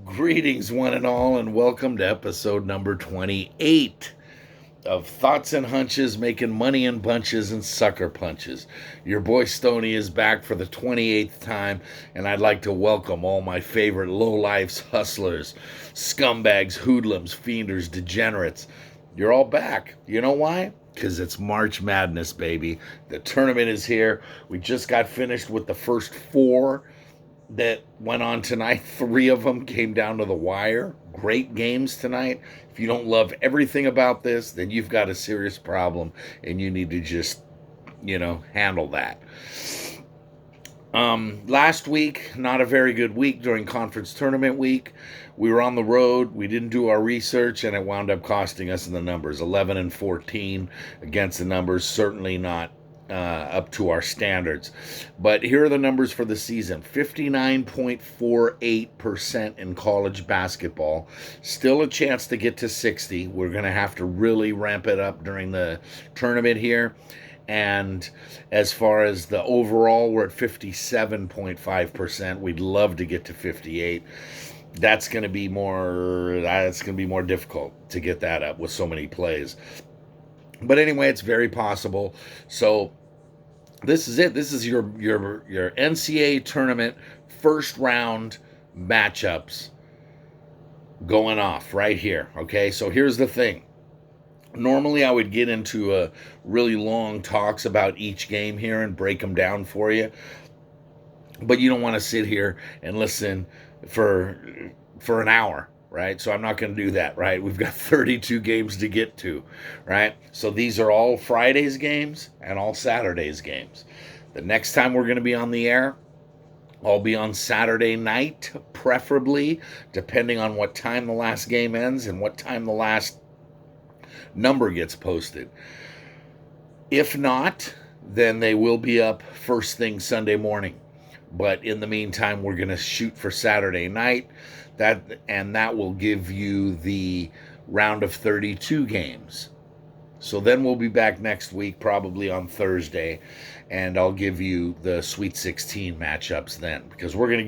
Greetings, one and all, and welcome to episode number 28 of Thoughts and Hunches, making money in bunches and sucker punches. Your boy Stoney is back for the 28th time, and I'd like to welcome all my favorite lowlifes, hustlers, scumbags, hoodlums, fienders, degenerates. You're all back. You know why? Because it's March Madness, baby. The tournament is here. We just got finished with the first four that went on tonight. Three of them came down to the wire. Great games tonight. If you don't love everything about this, then you've got a serious problem and you need to just, handle that. Last week, not a very good week during conference tournament week. We were on the road. We didn't do our research, and it wound up costing us in the numbers. 11 and 14 against the numbers. Certainly not up to our standards. But here are the numbers for the season. 59.48% in college basketball. Still a chance to get to 60. We're going to have to really ramp it up during the tournament here. And as far as the overall, we're at 57.5%. We'd love to get to 58. That's going to be more difficult to get that up with so many plays. But anyway, it's very possible. So this is it. This is your NCAA tournament first round matchups going off right here. Okay, so here's the thing. Normally, I would get into a really long talks about each game here and break them down for you. But you don't want to sit here and listen for an hour, right? So I'm not going to do that, right? We've got 32 games to get to, right? So these are all Friday's games and all Saturday's games. The next time we're going to be on the air, I'll be on Saturday night, preferably, depending on what time the last game ends and what time the last number gets posted. If not, then they will be up first thing Sunday morning. But in the meantime, we're going to shoot for Saturday night. That will give you the round of 32 games. So then we'll be back next week, probably on Thursday, and I'll give you the Sweet 16 matchups then, because I'm going to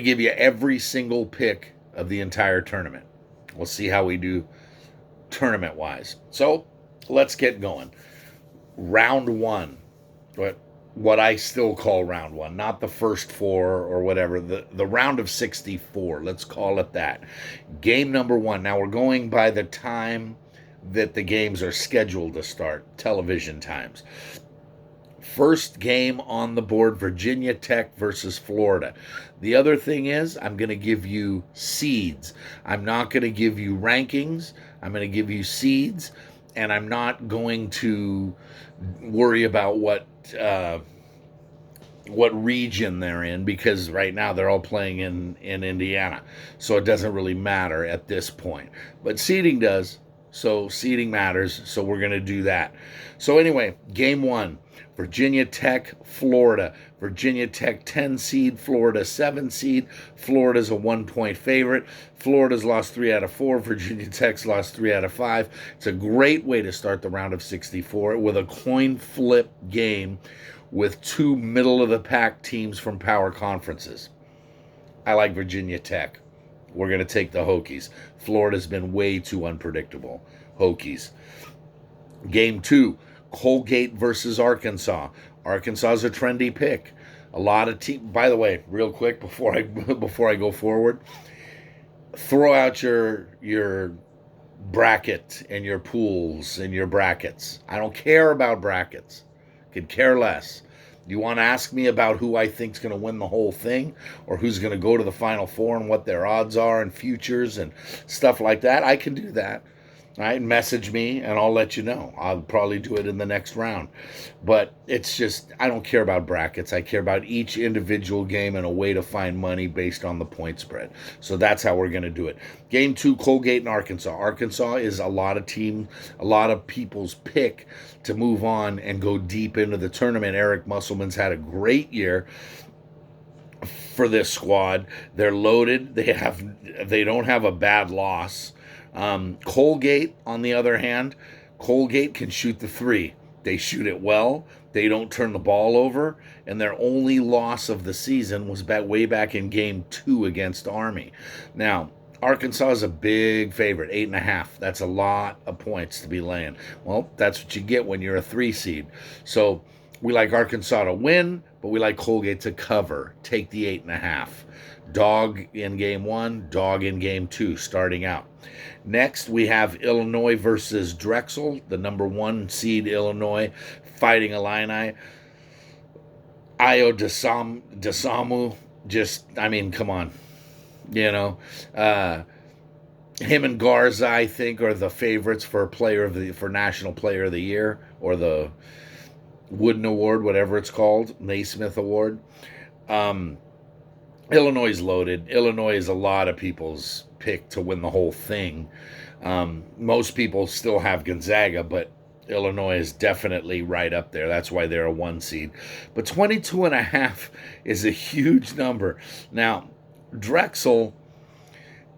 give you every single pick of the entire tournament. We'll see how we do tournament-wise. So let's get going. Round one, what I still call round one, not the first four or whatever, the round of 64, let's call it that. Game number one. Now we're going by the time that the games are scheduled to start, television times. First game on the board, Virginia Tech versus Florida. The other thing is, I'm going to give you seeds. I'm not going to give you rankings. I'm going to give you seeds, and I'm not going to worry about what region they're in, because right now they're all playing in Indiana. So it doesn't really matter at this point. But seeding does. So seeding matters. So we're going to do that. So anyway, game one. Virginia Tech, Florida. Virginia Tech 10 seed, Florida 7 seed. Florida's a 1-point favorite. Florida's lost 3 out of 4. Virginia Tech's lost 3 out of 5. It's a great way to start the round of 64 with a coin flip game with two middle-of-the-pack teams from power conferences. I like Virginia Tech. We're going to take the Hokies. Florida's been way too unpredictable. Hokies. Game two. Colgate versus Arkansas. Arkansas is a trendy pick. A lot of by the way, real quick before I go forward, throw out your bracket and your pools and your brackets. I don't care about brackets. Could care less. You want to ask me about who I think is going to win the whole thing, or who's going to go to the Final Four and what their odds are and futures and stuff like that? I can do that. All right, message me and I'll let you know. I'll probably do it in the next round. But it's just, I don't care about brackets. I care about each individual game and a way to find money based on the point spread. So that's how we're going to do it. Game two, Colgate and Arkansas. Arkansas is a lot of people's pick to move on and go deep into the tournament. Eric Musselman's had a great year for this squad. They're loaded. They don't have a bad loss. Colgate, on the other hand, Colgate can shoot the three. They shoot it well. They don't turn the ball over. And their only loss of the season was way back in game 2 against Army. Now, Arkansas is a big favorite, 8.5. That's a lot of points to be laying. Well, that's what you get when you're a 3 seed. So we like Arkansas to win, but we like Colgate to cover. Take the 8.5. Dog in game 1, dog in game 2, starting out. Next, we have Illinois versus Drexel, the number 1 seed Illinois, fighting Illini. Io DeSamu, come on. Him and Garza, I think, are the favorites for National Player of the Year, or the Wooden Award, whatever it's called, Naismith Award. Illinois is loaded. Illinois is a lot of people's pick to win the whole thing. Most people still have Gonzaga, but Illinois is definitely right up there. That's why they're a 1 seed. But 22.5 is a huge number. Now, Drexel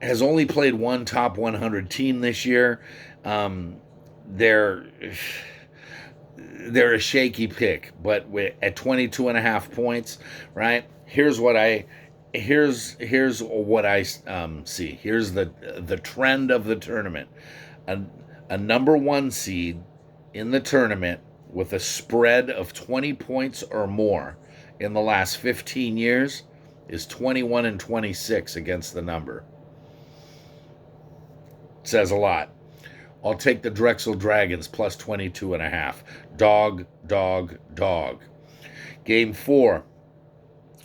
has only played one top 100 team this year. They're a shaky pick, but at 22.5 points, right? Here's what I see. Here's the trend of the tournament. A number 1 seed in the tournament with a spread of 20 points or more in the last 15 years is 21-26 against the number. Says a lot. I'll take the Drexel Dragons plus 22.5. Dog, dog, dog. Game 4.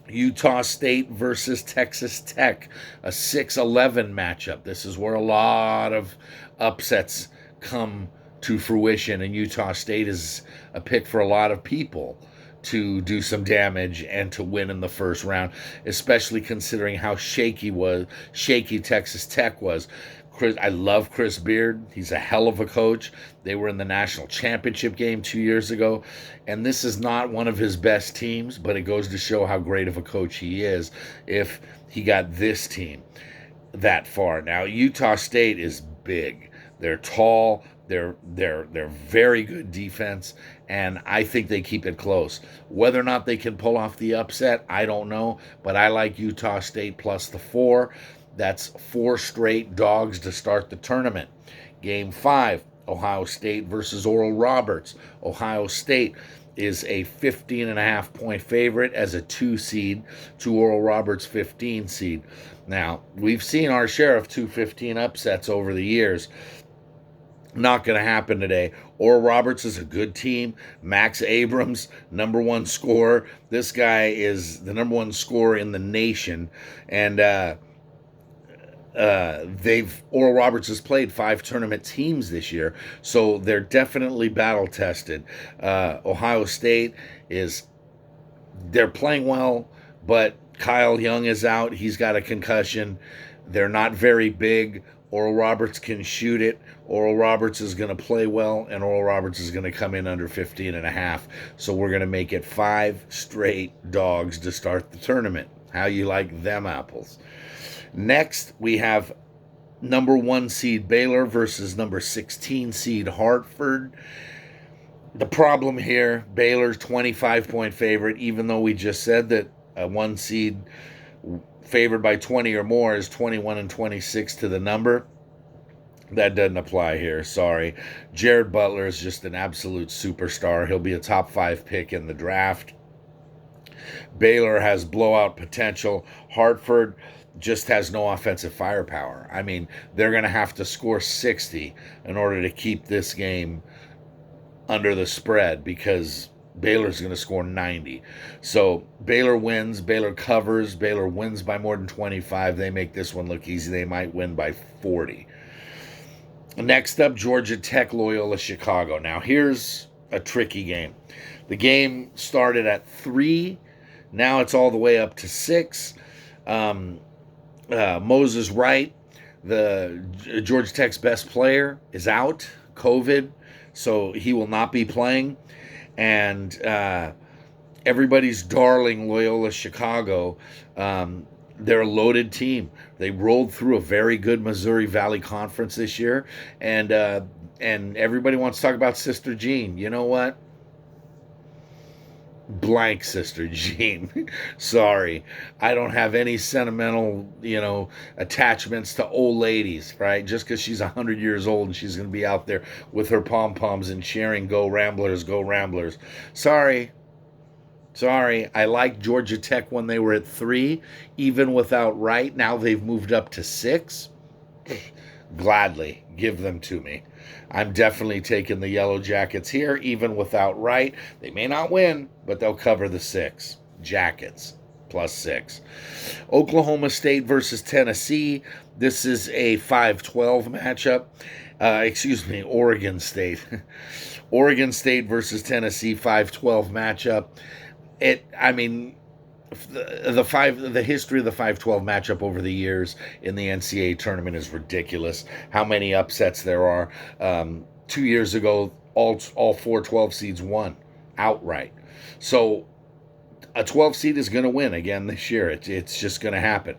Utah State versus Texas Tech, a 6-11 matchup. This is where a lot of upsets come to fruition, and Utah State is a pick for a lot of people to do some damage and to win in the first round, especially considering how shaky Texas Tech was. I love Chris Beard. He's a hell of a coach. They were in the national championship game 2 years ago, and this is not one of his best teams, but it goes to show how great of a coach he is if he got this team that far. Now, Utah State is big. They're tall. They're very good defense, and I think they keep it close. Whether or not they can pull off the upset, I don't know, but I like Utah State plus the 4. That's 4 straight dogs to start the tournament. Game 5, Ohio State versus Oral Roberts. Ohio State is a 15.5 point favorite as a 2 seed to Oral Roberts' 15 seed. Now, we've seen our share of 2-15 upsets over the years. Not going to happen today. Oral Roberts is a good team. Max Abrams, number 1 scorer. This guy is the number 1 scorer in the nation. And Oral Roberts has played 5 tournament teams this year, so they're definitely battle tested. Ohio State they're playing well, but Kyle Young is out. He's got a concussion. They're not very big. Oral Roberts can shoot it. Oral Roberts is going to play well, and Oral Roberts is going to come in under 15.5. So we're going to make it 5 straight dogs to start the tournament. How you like them apples? Next, we have number 1 seed Baylor versus number 16 seed Hartford. The problem here, Baylor's 25-point favorite, even though we just said that a 1 seed favored by 20 or more is 21-26 to the number. That doesn't apply here, sorry. Jared Butler is just an absolute superstar. He'll be a top 5 pick in the draft. Baylor has blowout potential. Hartford just has no offensive firepower. I mean, they're going to have to score 60 in order to keep this game under the spread, because Baylor's going to score 90. So Baylor wins, Baylor covers, Baylor wins by more than 25. They make this one look easy. They might win by 40. Next up, Georgia Tech, Loyola, Chicago. Now, here's a tricky game. The game started at 3. Now it's all the way up to 6. Moses Wright, the Georgia Tech's best player, is out, COVID, so he will not be playing. And everybody's darling Loyola Chicago. They're a loaded team. They rolled through a very good Missouri Valley Conference this year, and everybody wants to talk about Sister Jean. You know what? blank, Sister Jean. Sorry. I don't have any sentimental, attachments to old ladies, right? Just because she's 100 years old and she's going to be out there with her pom-poms and cheering, go Ramblers, go Ramblers. Sorry. Sorry. I liked Georgia Tech when they were at 3, even without Wright. Now they've moved up to 6. Gladly give them to me. I'm definitely taking the Yellow Jackets here, even without Wright. They may not win, but they'll cover the 6. Jackets, plus 6. Oklahoma State versus Tennessee. This is a 5-12 matchup. Oregon State. Oregon State versus Tennessee, 5-12 matchup. The history of the 5-12 matchup over the years in the NCAA tournament is ridiculous. How many upsets there are. 2 years ago, all 4 12 seeds won outright. So a 12 seed is going to win again this year. It's just going to happen.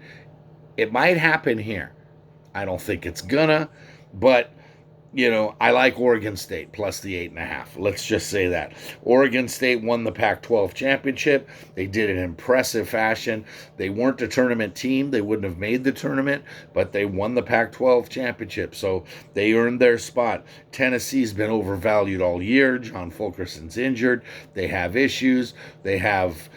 It might happen here. I don't think it's gonna, but I like Oregon State plus the 8.5. Let's just say that. Oregon State won the Pac-12 championship. They did it in impressive fashion. They weren't a tournament team. They wouldn't have made the tournament, but they won the Pac-12 championship, so they earned their spot. Tennessee's been overvalued all year. John Fulkerson's injured. They have issues. They have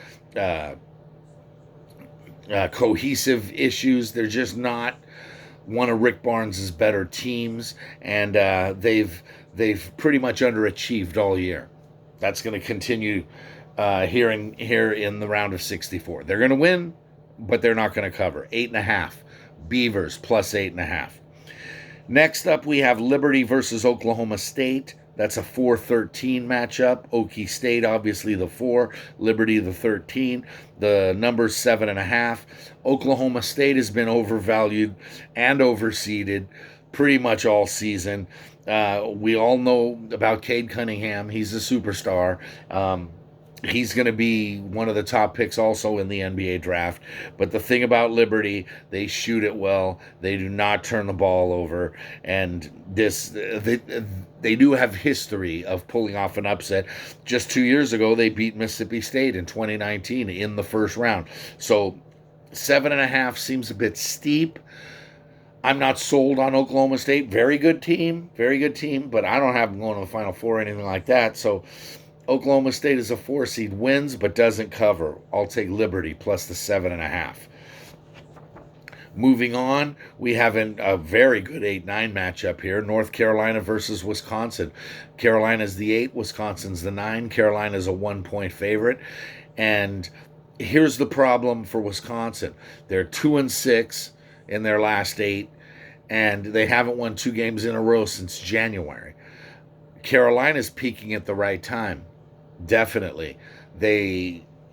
cohesive issues. They're just not one of Rick Barnes' better teams, and they've pretty much underachieved all year. That's going to continue here in the round of 64. They're going to win, but they're not going to cover. 8.5. Beavers plus 8.5. Next up, we have Liberty versus Oklahoma State. That's a 4-13 matchup. Okie State, obviously the 4. Liberty, the 13. The number's 7.5. Oklahoma State has been overvalued and overseeded pretty much all season. We all know about Cade Cunningham. He's a superstar. He's going to be one of the top picks also in the NBA draft. But the thing about Liberty, they shoot it well. They do not turn the ball over. And they do have history of pulling off an upset. Just 2 years ago, they beat Mississippi State in 2019 in the first round. So 7.5 seems a bit steep. I'm not sold on Oklahoma State. Very good team, but I don't have them going to the Final Four or anything like that. So Oklahoma State is a 4 seed, wins but doesn't cover. I'll take Liberty plus the 7.5. Moving on, we have a very good 8-9 matchup here. North Carolina versus Wisconsin. Carolina's the 8, Wisconsin's the 9. Carolina's a 1-point favorite. And here's the problem for Wisconsin. They're 2-6 in their last 8, and they haven't won 2 games in a row since January. Carolina's peaking at the right time. Definitely.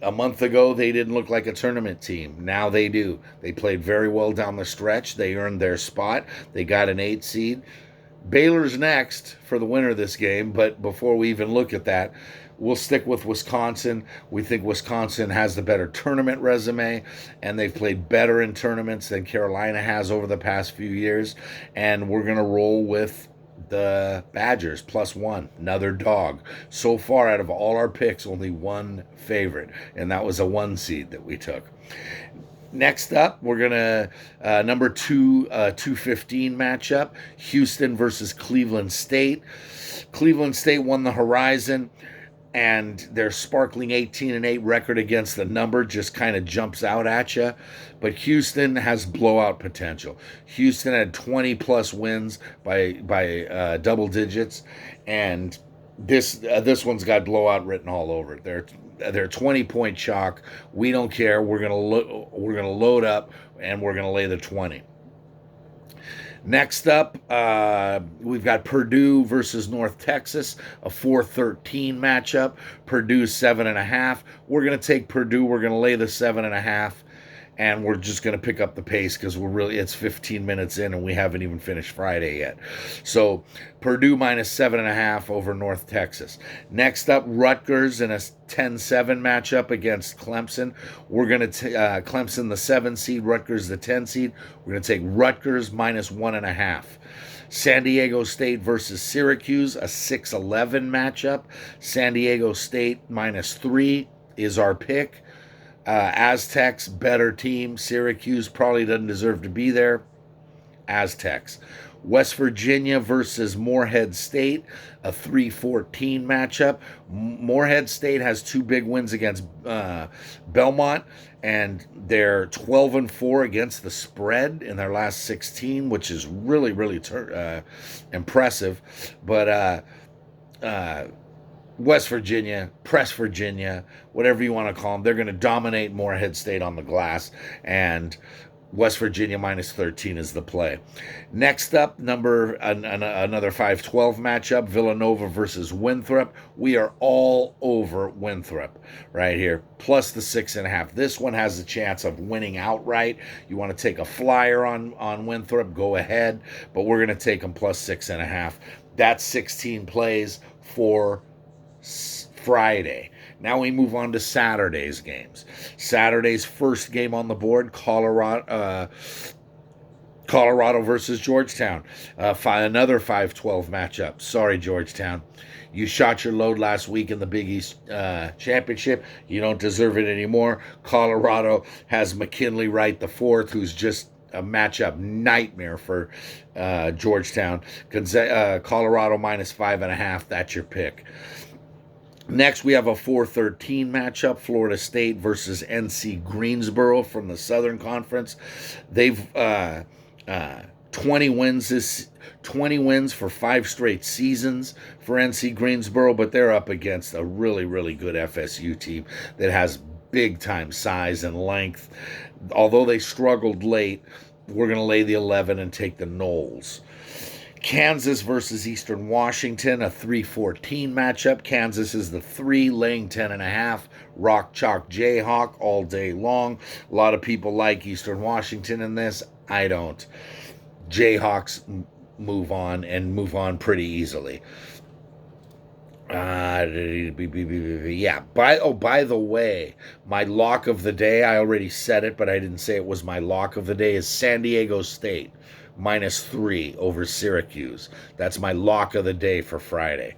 A month ago, they didn't look like a tournament team. Now they do. They played very well down the stretch. They earned their spot. They got an 8 seed. Baylor's next for the winner of this game, but before we even look at that, we'll stick with Wisconsin. We think Wisconsin has the better tournament resume, and they've played better in tournaments than Carolina has over the past few years, and we're going to roll with the Badgers plus 1, another dog. So far, out of all our picks, only one favorite, and that was a 1 seed that we took. Next up, we're going to number 2, 2-15 matchup, Houston versus Cleveland State. Cleveland State won the Horizon, and their sparkling 18-8 record against the number just kind of jumps out at you. But Houston has blowout potential. Houston had 20-plus wins by double digits, and this one's got blowout written all over it. They're 20-point chalk. We don't care. We're gonna load up, and we're gonna lay the 20. Next up, we've got Purdue versus North Texas, a 4-13 matchup. Purdue 7.5. We're going to take Purdue. We're going to lay the 7.5, and we're just going to pick up the pace because it's 15 minutes in and we haven't even finished Friday yet. So Purdue minus 7.5 over North Texas. Next up, Rutgers in a 10-7 matchup against Clemson. We're going to Clemson the 7 seed, Rutgers the 10 seed. We're going to take Rutgers minus 1.5. San Diego State versus Syracuse, a 6-11 matchup. San Diego State minus 3 is our pick. Aztecs, better team. Syracuse probably doesn't deserve to be there. Aztecs. West Virginia versus Morehead State, a 3-14 matchup. Morehead State has two big wins against Belmont, and they're 12-4 against the spread in their last 16, which is really, really impressive. But West Virginia, Press Virginia, whatever you want to call them, they're going to dominate Morehead State on the glass, and West Virginia minus 13 is the play. Next up, another 5-12 matchup, Villanova versus Winthrop. We are all over Winthrop right here, plus the 6.5. This one has a chance of winning outright. You want to take a flyer on Winthrop, go ahead, but we're going to take them plus 6.5. That's 16 plays for Friday. Now we move on to Saturday's games. Saturday's first game on the board, Colorado versus Georgetown. Another 5-12 matchup. Sorry, Georgetown. You shot your load last week in the Big East Championship. You don't deserve it anymore. Colorado has McKinley Wright IV, who's just a matchup nightmare for Georgetown. Colorado minus 5.5. That's your pick. Next, we have a 4-13 matchup, Florida State versus NC Greensboro from the Southern Conference. They've 20 wins for 5 straight seasons for NC Greensboro, but they're up against a really, really good FSU team that has big-time size and length. Although they struggled late, we're going to lay the 11 and take the Noles. Kansas versus Eastern Washington, a 3-14 matchup. Kansas is the 3, laying 10.5. Rock, chalk, Jayhawk all day long. A lot of people like Eastern Washington in this. I don't. Jayhawks move on pretty easily. By the way, my lock of the day, I already said it, but I didn't say it was my lock of the day, is San Diego State. minus 3 over Syracuse. That's my lock of the day for Friday.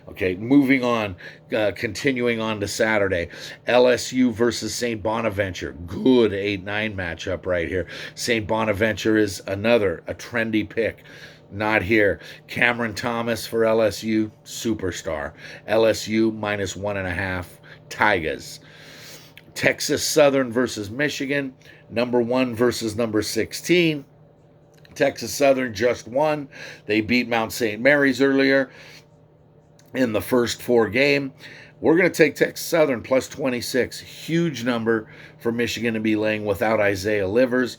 Okay, moving on, continuing on to Saturday. LSU versus St. Bonaventure. Good 8-9 matchup right here. St. Bonaventure is a trendy pick. Not here. Cameron Thomas for LSU, superstar. LSU minus 1.5, Tigers. Texas Southern versus Michigan. Number 1 versus number 16. Texas Southern just won. They beat Mount St. Mary's earlier in the first 4 game. We're going to take Texas Southern plus 26. Huge number for Michigan to be laying without Isaiah Livers.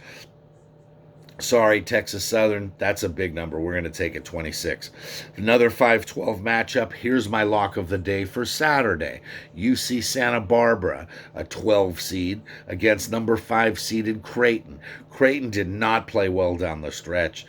Sorry, Texas Southern, that's a big number. We're going to take it 26. Another 5-12 matchup. Here's my lock of the day for Saturday. UC Santa Barbara, a 12 seed, against number 5 seeded Creighton. Creighton did not play well down the stretch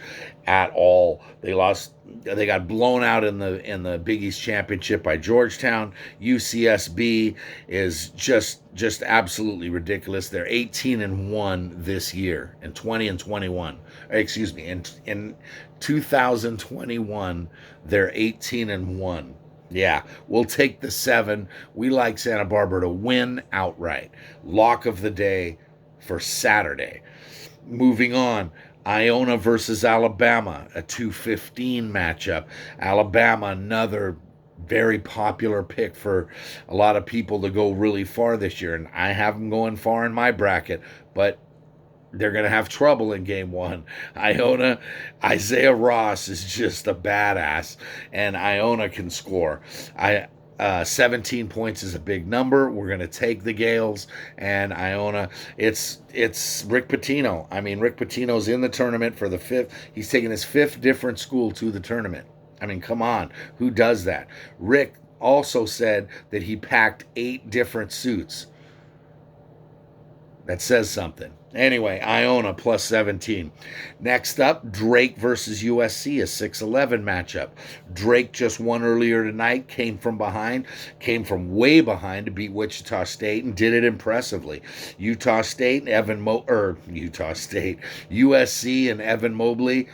at all. They got blown out in the Big East Championship by Georgetown. UCSB is just absolutely ridiculous. They're 18-1 this year, and 20-21. Excuse me, in 2021, they're 18-1. Yeah, we'll take the 7. We like Santa Barbara to win outright. Lock of the day for Saturday. Moving on. Iona versus Alabama, a 2-15 matchup. Alabama, another very popular pick for a lot of people to go really far this year, and I have them going far in my bracket, but they're going to have trouble in game 1. Iona, Isaiah Ross is just a badass, and Iona can score. 17 points is a big number. We're going to take the Gales and Iona. It's Rick Pitino. I mean, Rick Pitino's in the tournament for the 5th. He's taking his 5th different school to the tournament. I mean, come on. Who does that? Rick also said that he packed 8 different suits. That says something. Anyway, Iona plus 17. Next up, Drake versus USC, a 6-11 matchup. Drake just won earlier tonight, came from way behind to beat Wichita State and did it impressively. USC and Evan Mobley,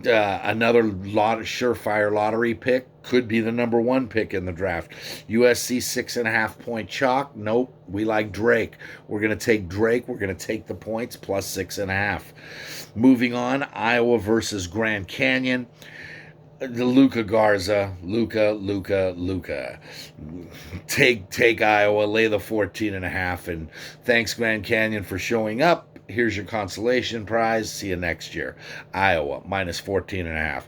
Another surefire lottery pick could be the number one pick in the draft. USC 6.5 point chalk. Nope. We like Drake. We're going to take Drake. We're going to take the points plus 6.5. Moving on, Iowa versus Grand Canyon. The Luca Garza, Luca. Take Iowa, lay the 14.5, and thanks Grand Canyon for showing up. Here's your consolation prize. See you next year. Iowa minus 14.5.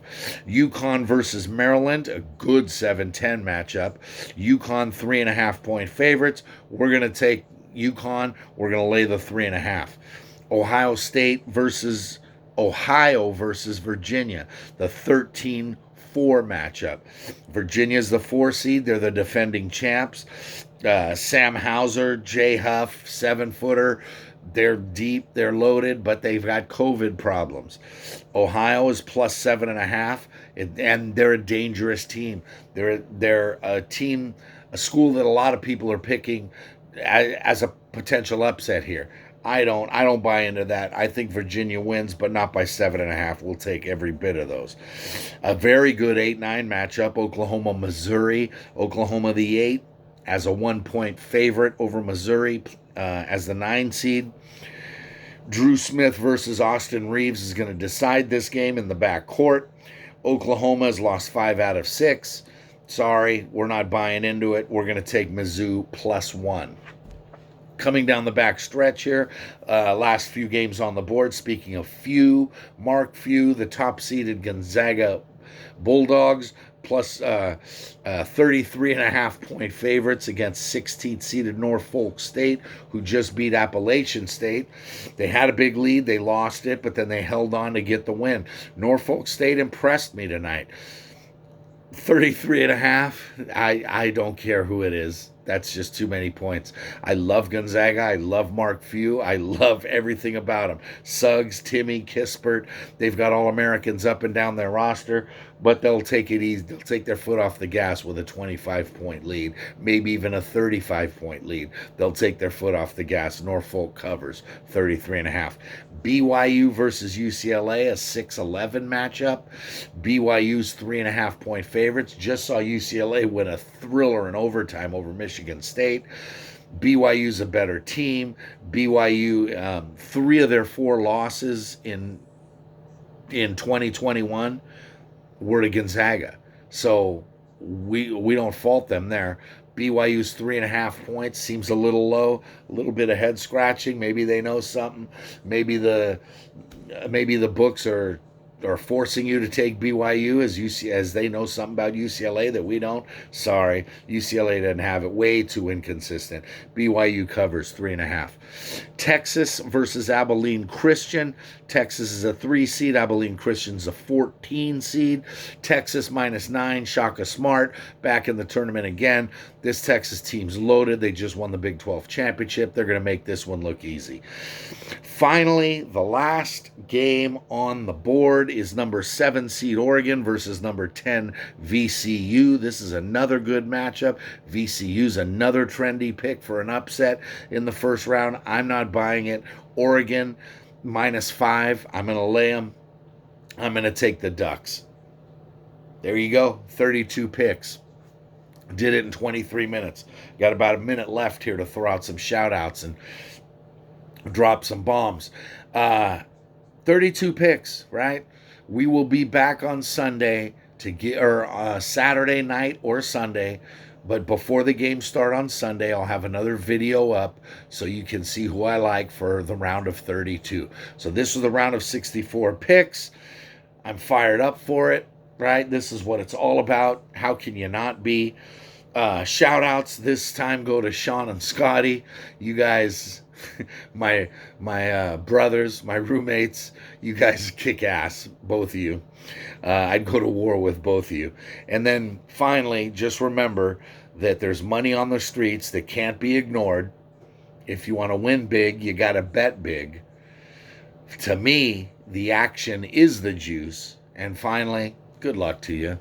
UConn versus Maryland, a good 7-10 matchup. UConn 3.5 point favorites. We're gonna take UConn. We're gonna lay the 3.5. Ohio versus Virginia, the 13-4 matchup. Virginia's the 4 seed. They're the defending champs. Sam Hauser, Jay Huff, 7-footer. They're deep, they're loaded, but they've got COVID problems. Ohio is plus 7.5, and they're a dangerous team. They're a team, a school that a lot of people are picking as a potential upset here. I don't buy into that. I think Virginia wins, but not by 7.5. We'll take every bit of those. A very good 8-9 matchup. Oklahoma, Missouri. Oklahoma the 8 as a 1-point favorite over Missouri as the 9 seed. Drew Smith versus Austin Reeves is going to decide this game in the backcourt. Oklahoma has lost 5 out of 6. Sorry, we're not buying into it. We're going to take Mizzou plus 1. Coming down the back stretch here, last few games on the board. Speaking of few, Mark Few, the top-seeded Gonzaga Bulldogs, plus 33.5 point favorites against 16th seeded Norfolk State, who just beat Appalachian State. They had a big lead, they lost it, but then they held on to get the win. Norfolk State impressed me tonight. 33.5, I don't care who it is. That's just too many points. I love Gonzaga. I love Mark Few. I love everything about him. Suggs, Timmy, Kispert. They've got All-Americans up and down their roster, but they'll take it easy. They'll take their foot off the gas with a 25-point lead, maybe even a 35-point lead. They'll take their foot off the gas. Norfolk covers 33.5. BYU versus UCLA, a 6-11 matchup. BYU's 3.5-point favorites. Just saw UCLA win a thriller in overtime over Michigan State. BYU's a better team. BYU, 3 of their 4 losses in 2021 were to Gonzaga. So we don't fault them there. BYU's 3.5 points seems a little low, a little bit of head scratching. Maybe they know something. Maybe the books are forcing you to take BYU as they know something about UCLA that we don't. Sorry, UCLA doesn't have it. Way too inconsistent. BYU covers 3.5. Texas versus Abilene Christian. Texas is a 3 seed. Abilene Christian's a 14 seed. Texas -9. Shaka Smart back in the tournament again. This Texas team's loaded. They just won the Big 12 championship. They're going to make this one look easy. Finally, the last game on the board is number 7 seed Oregon versus number 10 VCU. This is another good matchup. VCU's another trendy pick for an upset in the first round. I'm not buying it. Oregon -5. I'm going to lay them. I'm going to take the Ducks. There you go. 32 picks. Did it in 23 minutes. Got about a minute left here to throw out some shout-outs and drop some bombs. 32 picks, right? We will be back on Sunday Saturday night or Sunday. But before the games start on Sunday, I'll have another video up so you can see who I like for the round of 32. So this is the round of 64 picks. I'm fired up for it, right? This is what it's all about. How can you not be? Shout outs this time go to Sean and Scotty. You guys, my brothers, my roommates, you guys kick ass, both of you. I'd go to war with both of you. And then finally, just remember that there's money on the streets that can't be ignored. If you want to win big, you got to bet big. To me, the action is the juice. And finally, good luck to you.